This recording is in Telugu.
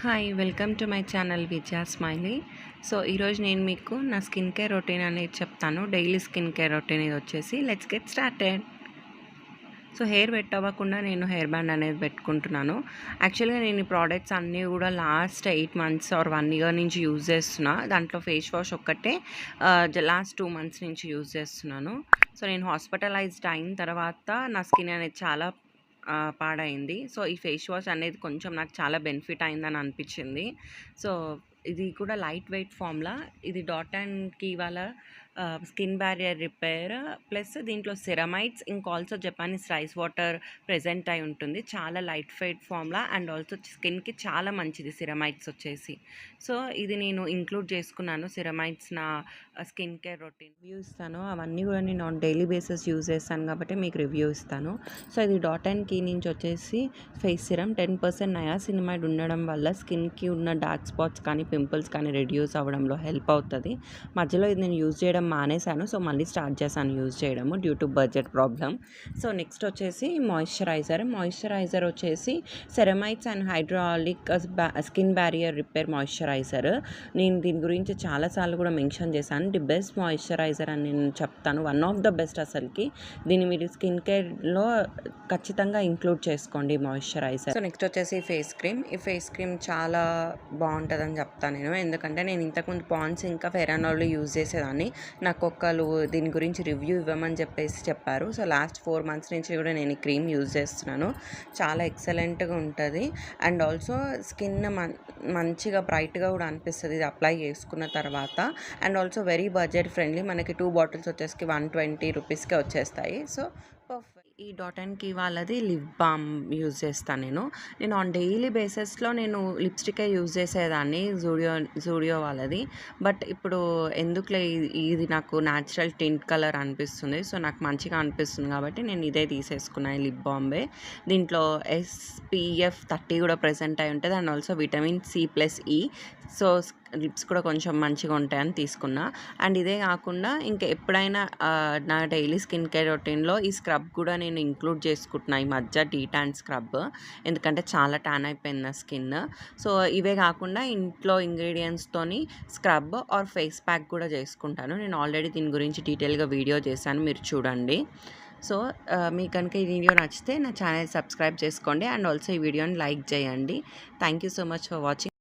Hi welcome to my channel Vijaya smiley. So ఈరోజు నేను మీకు నా స్కిన్ కేర్ రొటీన్ అనేది చెప్తాను. డైలీ స్కిన్ కేర్ రొటీన్ ఇది వచ్చేసి let's get started. So hair wet అవ్వకుండా నేను హెయిర్ బ్యాండ్ అనేది పెట్టుకుంటున్నాను. యాక్చువల్గా నేను ఈ ప్రోడక్ట్స్ అన్నీ కూడా లాస్ట్ 8 months ఆర్ 1 year నుంచి యూజ్ చేస్తున్నా. దాంట్లో ఫేస్ వాష్ ఒక్కటే లాస్ట్ 2 months నుంచి యూజ్ చేస్తున్నాను. సో నేను హాస్పిటలైజ్డ్ అయిన తర్వాత నా స్కిన్ అనేది చాలా పాడైంది. సో ఈ ఫేస్ వాష్ అనేది కొంచెం నాకు చాలా బెనిఫిట్ అయిందని అనిపించింది. సో ఇది కూడా లైట్ వెయిట్ ఫార్ములా. ఇది డాట్ అండ్ కీ వాళ్ళ స్కిన్ బ్యారియర్ రిపేర్ ప్లస్ దీంట్లో సెరమైడ్స్ ఇంకా also Japanese rice water present అయి ఉంటుంది. చాలా light weight formula and also స్కిన్కి చాలా మంచిది సెరమైడ్స్ వచ్చేసి. సో ఇది నేను ఇంక్లూడ్ చేసుకున్నాను సెరమైడ్స్ నా స్కిన్ కేర్ రొటీన్. రివ్యూ ఇస్తాను, అవన్నీ కూడా నేను ఆన్ డైలీ బేసిస్ యూజ్ చేస్తాను కాబట్టి మీకు రివ్యూ ఇస్తాను. సో ఇది డాట్ అండ్ కీ నుంచి వచ్చేసి ఫేస్ సిరమ్ 10% నయాసినమైడ్ ఉండడం వల్ల స్కిన్కి ఉన్న డార్క్ స్పాట్స్ కానీ పింపుల్స్ కానీ రెడ్యూస్ అవ్వడంలో హెల్ప్ అవుతుంది. మధ్యలో ఇది నేను యూజ్ చేయడం మానేశాను, సో మళ్ళీ స్టార్ట్ చేశాను యూజ్ చేయడము due to budget problem. So next వచ్చేసి మాయిశ్చరైజర్ వచ్చేసి ceramides and hydraulic skin barrier repair moisturiser. నేను దీని గురించి చాలాసార్లు కూడా మెన్షన్ చేశాను. ది బెస్ట్ మాయిశ్చరైజర్ అని నేను చెప్తాను, వన్ ఆఫ్ ద బెస్ట్. అసలుకి దీన్ని మీరు స్కిన్ కేర్లో ఖచ్చితంగా ఇంక్లూడ్ చేసుకోండి మాయిశ్చరైజర్. సో నెక్స్ట్ వచ్చేసి ఫేస్ క్రీమ్. ఈ ఫేస్ క్రీమ్ చాలా బాగుంటుందని చెప్తాను నేను, ఎందుకంటే నేను ఇంతకుముందు పాండ్స్ ఇంకా ఫెయిర్ అండ్ లవ్లీ యూజ్ చేసేదాన్ని. నాకు ఒక్కరు దీని గురించి రివ్యూ ఇవ్వమని చెప్పారు. సో లాస్ట్ 4 months నుంచి కూడా నేను ఈ క్రీమ్ యూజ్ చేస్తున్నాను. చాలా ఎక్సలెంట్గా ఉంటుంది అండ్ ఆల్సో స్కిన్ మంచిగా బ్రైట్గా కూడా అనిపిస్తుంది ఇది అప్లై చేసుకున్న తర్వాత. And also very budget friendly. మనకి 2 bottles వచ్చేసి 120 rupeesకే వచ్చేస్తాయి. So perfect. ఈ డాట్ అండ్ కీ వాళ్ళది లిప్ బామ్ యూజ్ చేస్తాను నేను ఆన్ డైలీ బేసిస్లో నేను లిప్స్టికే యూజ్ చేసేదాన్ని జూడియో వాళ్ళది. బట్ ఇప్పుడు ఎందుకులే, ఇది నాకు న్యాచురల్ టింట్ కలర్ అనిపిస్తుంది, సో నాకు మంచిగా అనిపిస్తుంది కాబట్టి నేను ఇదే తీసేసుకున్నాను, లిప్ బాంబే. దీంట్లో SPF 30 కూడా ప్రెజెంట్ అయి ఉంటుంది and also vitamin C+E. So lips కూడా కొంచెం మంచిగా ఉంటాయని తీసుకున్నా. అండ్ ఇదే కాకుండా ఇంకా ఎప్పుడైనా నా డైలీ స్కిన్ కేర్ రొటీన్లో ఈ స్క్రబ్ కూడా నేను ఇంక్లూడ్ చేసుకుంటున్నా ఈ మధ్య, డీటాన్ స్క్రబ్. ఎందుకంటే చాలా ట్యాన్ అయిపోయింది నా స్కిన్. సో ఇవే కాకుండా ఇంట్లో ఇంగ్రీడియంట్స్తోని స్క్రబ్ ఆర్ ఫేస్ ప్యాక్ కూడా చేసుకుంటాను. నేను ఆల్రెడీ దీని గురించి డీటెయిల్గా వీడియో చేశాను, మీరు చూడండి. సో మీకు కనుక ఈ వీడియో నచ్చితే నా ఛానల్ సబ్స్క్రైబ్ చేసుకోండి అండ్ ఆల్సో ఈ వీడియోని లైక్ చేయండి. Thank you so much for watching.